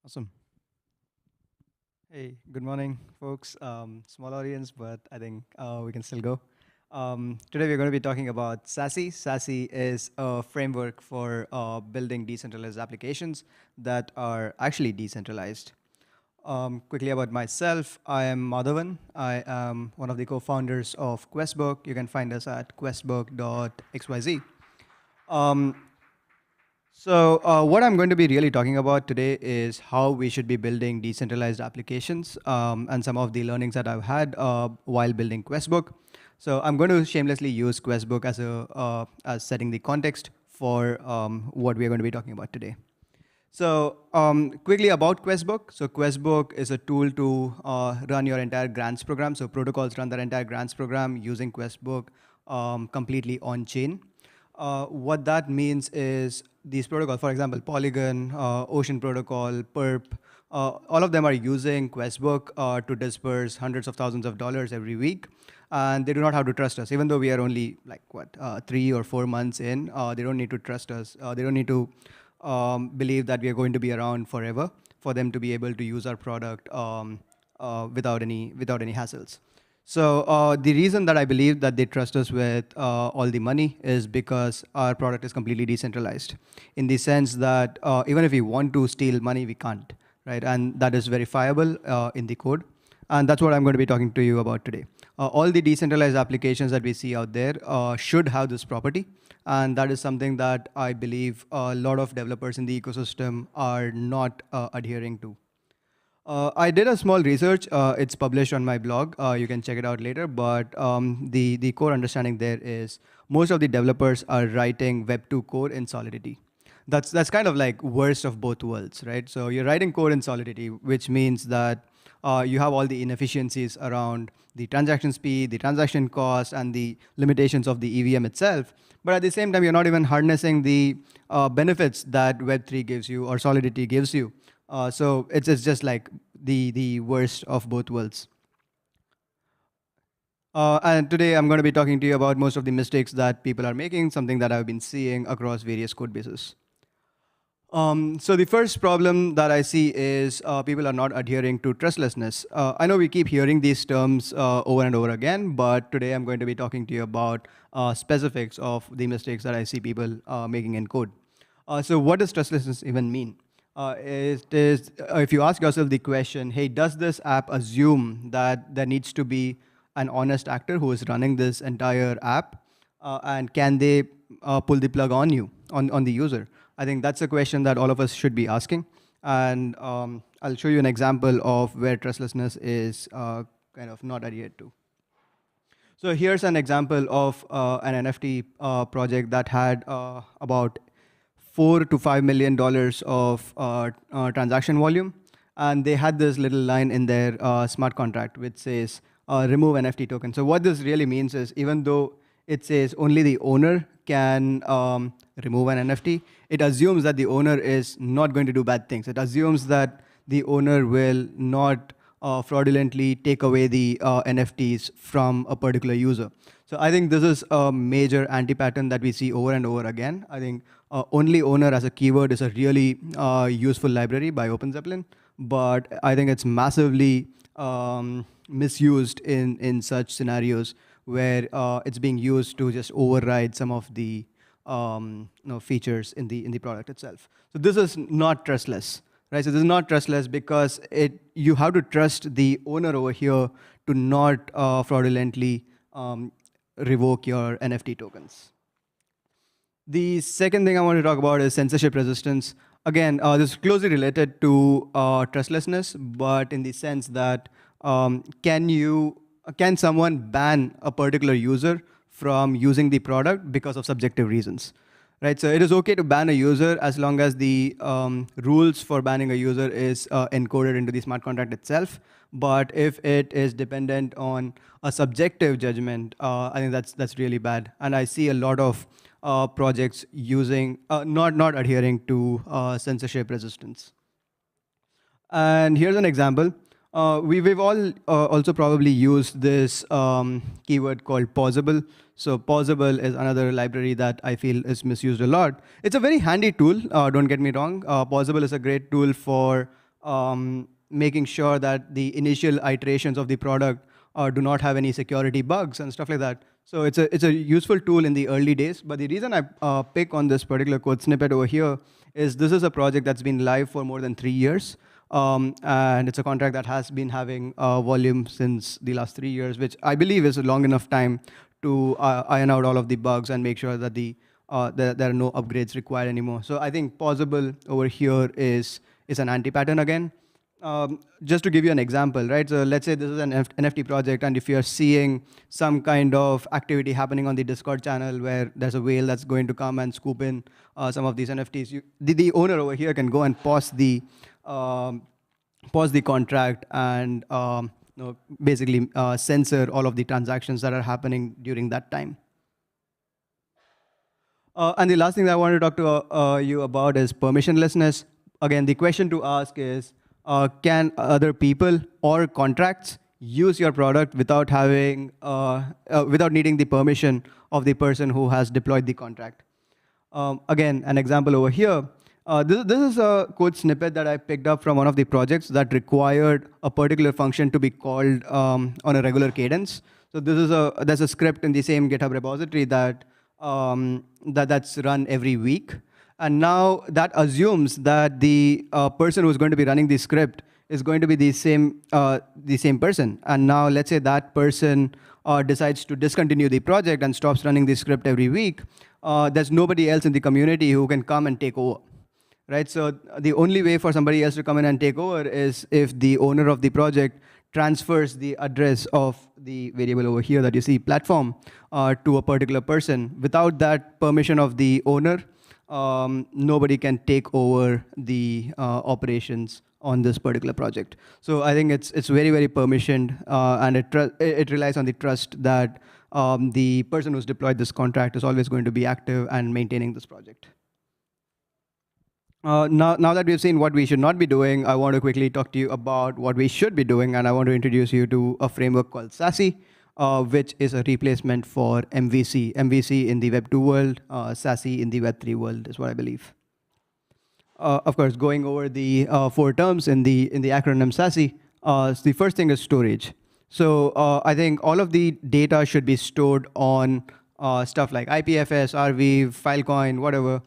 Awesome. Hey, good morning, folks. Small audience, but I think we can still go. Today we're going to be talking about SACI. SACI is a framework for building decentralized applications that are actually decentralized. Quickly about myself, I am Madhavan. I am one of the co-founders of Questbook. You can find us at questbook.xyz. Um, what I'm going to be really talking about today is how we should be building decentralized applications and some of the learnings that I've had while building Questbook. So I'm going to shamelessly use Questbook as setting the context for what we're going to be talking about today. So quickly about Questbook. So Questbook is a tool to run your entire grants program. So protocols run their entire grants program using Questbook completely on-chain. What that means is these protocols, for example, Polygon, Ocean Protocol, Perp, all of them are using Questbook to disperse hundreds of thousands of dollars every week. And they do not have to trust us, even though we are only 3 or 4 months in. They don't need to trust us. They don't need to believe that we are going to be around forever for them to be able to use our product without any hassles. So the reason that I believe that they trust us with all the money is because our product is completely decentralized, in the sense that even if we want to steal money, we can't, right? And that is verifiable in the code. And that's what I'm going to be talking to you about today. All the decentralized applications that we see out there should have this property. And that is something that I believe a lot of developers in the ecosystem are not adhering to. I did a small research. It's published on my blog. You can check it out later. But the core understanding there is most of the developers are writing Web2 code in Solidity. That's kind of like worst of both worlds, right? So you're writing code in Solidity, which means that you have all the inefficiencies around the transaction speed, the transaction cost, and the limitations of the EVM itself. But at the same time, you're not even harnessing the benefits that Web3 gives you or Solidity gives you. So it's just like the worst of both worlds. And today I'm going to be talking to you about most of the mistakes that people are making, something that I've been seeing across various code bases. So the first problem that I see is people are not adhering to trustlessness. I know we keep hearing these terms over and over again, but today I'm going to be talking to you about specifics of the mistakes that I see people making in code. So what does trustlessness even mean? If you ask yourself the question, hey, does this app assume that there needs to be an honest actor who is running this entire app? And can they pull the plug on you, on the user? I think that's a question that all of us should be asking. And I'll show you an example of where trustlessness is kind of not adhered to. So here's an example of an NFT project that had about $4 to $5 million of transaction volume. And they had this little line in their smart contract which says, remove NFT token. So what this really means is, even though it says only the owner can remove an NFT, it assumes that the owner is not going to do bad things. It assumes that the owner will not fraudulently take away the NFTs from a particular user. So I think this is a major anti-pattern that we see over and over again. I think only owner as a keyword is a really useful library by OpenZeppelin, but I think it's massively misused in such scenarios where it's being used to just override some of the features in the product itself. So this is not trustless, right? So this is not trustless because you have to trust the owner over here to not fraudulently revoke your NFT tokens. The second thing I want to talk about is censorship resistance. Again, this is closely related to trustlessness, but in the sense that can someone ban a particular user from using the product because of subjective reasons, right? So it is okay to ban a user as long as the rules for banning a user is encoded into the smart contract itself. But if it is dependent on a subjective judgment, I think that's really bad. And I see a lot of projects using not adhering to censorship resistance. And here's an example. We've all also probably used this keyword called pausable. So pausable is another library that I feel is misused a lot. It's a very handy tool, don't get me wrong. Pausable is a great tool for making sure that the initial iterations of the product do not have any security bugs and stuff like that. So it's a useful tool in the early days. But the reason I pick on this particular code snippet over here is this is a project that's been live for more than 3 years. And it's a contract that has been having volume since the last 3 years, which I believe is a long enough time to iron out all of the bugs and make sure that there are no upgrades required anymore. So I think possible over here is an anti-pattern again. Just to give you an example, right? So let's say this is an NFT project, and if you're seeing some kind of activity happening on the Discord channel where there's a whale that's going to come and scoop in some of these NFTs, the owner over here can go and pause the contract and basically censor all of the transactions that are happening during that time. And the last thing that I want to talk to you about is permissionlessness. Again, the question to ask is, can other people or contracts use your product without having, without needing the permission of the person who has deployed the contract? Again, an example over here. This is a code snippet that I picked up from one of the projects that required a particular function to be called on a regular cadence. So there's a script in the same GitHub repository that's run every week. And now that assumes that the person who's going to be running the script is going to be the same person. And now let's say that person decides to discontinue the project and stops running the script every week. There's nobody else in the community who can come and take over, right? So the only way for somebody else to come in and take over is if the owner of the project transfers the address of the variable over here that you see, platform, to a particular person. Without that permission of the owner, nobody can take over the operations on this particular project. So I think it's very, very permissioned, and it relies on the trust that the person who's deployed this contract is always going to be active and maintaining this project. Now that we've seen what we should not be doing, I want to quickly talk to you about what we should be doing, and I want to introduce you to a framework called SACI, which is a replacement for MVC. MVC in the Web 2 world, SACI in the Web 3 world is what I believe. Of course, going over the 4 terms in the acronym SACI, the first thing is storage. So I think all of the data should be stored on stuff like IPFS, RV, Filecoin, whatever,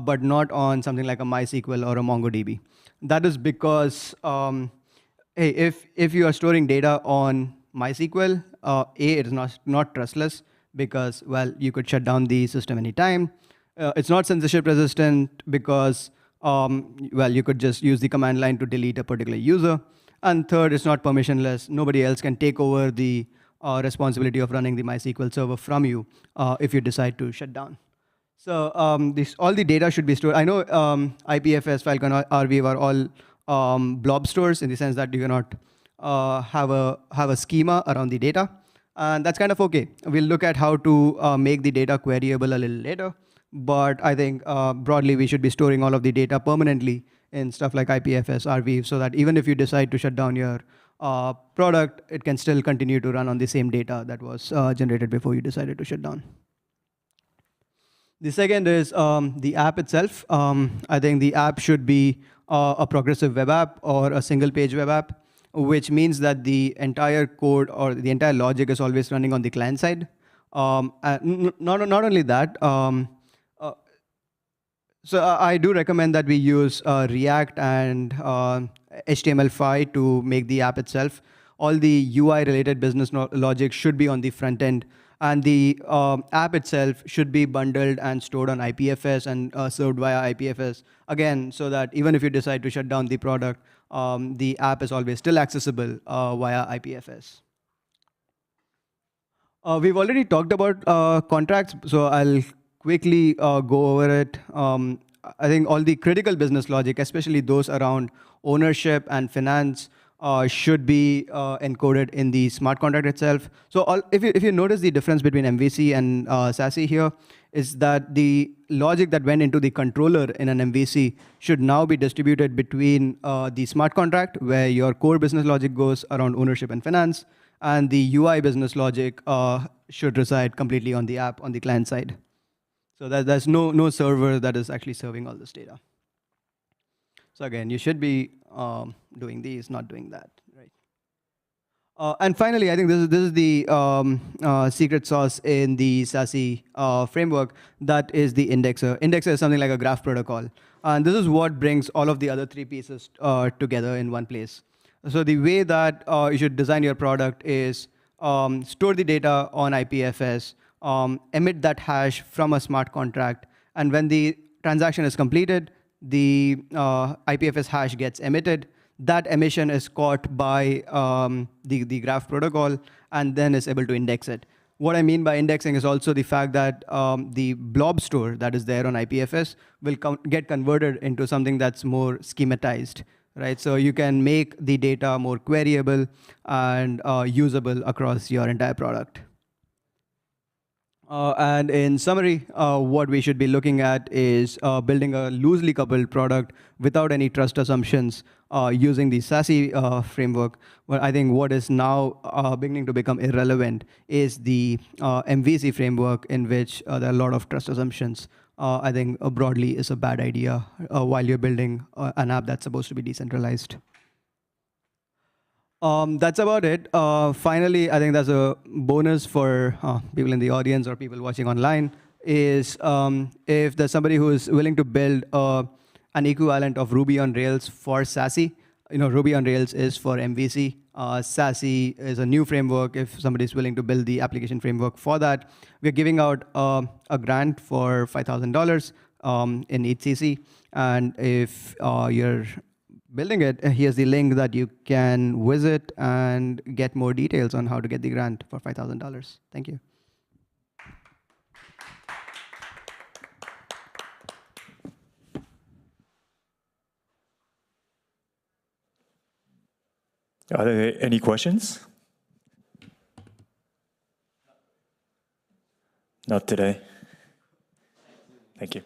but not on something like a MySQL or a MongoDB. That is because, hey, if you are storing data on MySQL, it is not trustless because, well, you could shut down the system anytime. It's not censorship resistant because, well, you could just use the command line to delete a particular user. And third, it's not permissionless. Nobody else can take over the responsibility of running the MySQL server from you if you decide to shut down. So all the data should be stored. I know IPFS, Filecoin, RV are all blob stores in the sense that you cannot have a schema around the data. And that's kind of OK. We'll look at how to make the data queryable a little later. But I think broadly, we should be storing all of the data permanently in stuff like IPFS, RV, so that even if you decide to shut down your product, it can still continue to run on the same data that was generated before you decided to shut down. The second is the app itself. I think the app should be a progressive web app or a single page web app, which means that the entire code or the entire logic is always running on the client side. Not only that, so I do recommend that we use React and HTML5 to make the app itself. All the UI-related business logic should be on the front end. And the app itself should be bundled and stored on IPFS and served via IPFS. Again, so that even if you decide to shut down the product, the app is always still accessible via IPFS. We've already talked about contracts, so I'll quickly go over it. I think all the critical business logic, especially those around ownership and finance, should be encoded in the smart contract itself. So if you notice the difference between MVC and SACI here, is that the logic that went into the controller in an MVC should now be distributed between the smart contract, where your core business logic goes around ownership and finance, and the UI business logic should reside completely on the app, on the client side. So there's no server that is actually serving all this data. So again, you should be doing these, not doing that, right? And finally, I think this is the secret sauce in the SACI framework. That is the indexer. Indexer is something like a graph protocol. And this is what brings all of the other three pieces together in one place. So the way that you should design your product is store the data on IPFS, emit that hash from a smart contract, and when the transaction is completed, the IPFS hash gets emitted. That emission is caught by the graph protocol and then is able to index it. What I mean by indexing is also the fact that the blob store that is there on IPFS will get converted into something that's more schematized, right? So you can make the data more queryable and usable across your entire product. And in summary, what we should be looking at is building a loosely coupled product without any trust assumptions using the SACI framework. But I think what is now beginning to become irrelevant is the MVC framework, in which there are a lot of trust assumptions. I think broadly is a bad idea while you're building an app that's supposed to be decentralized. That's about it. Finally, I think that's a bonus for people in the audience or people watching online, is if there's somebody who is willing to build an equivalent of Ruby on Rails for SACI. Ruby on Rails is for MVC. SACI is a new framework if somebody is willing to build the application framework for that. We're giving out a grant for $5,000 in each CC. And if you're building it, here's the link that you can visit and get more details on how to get the grant for $5,000. Thank you. Are there any questions? Not today. Thank you.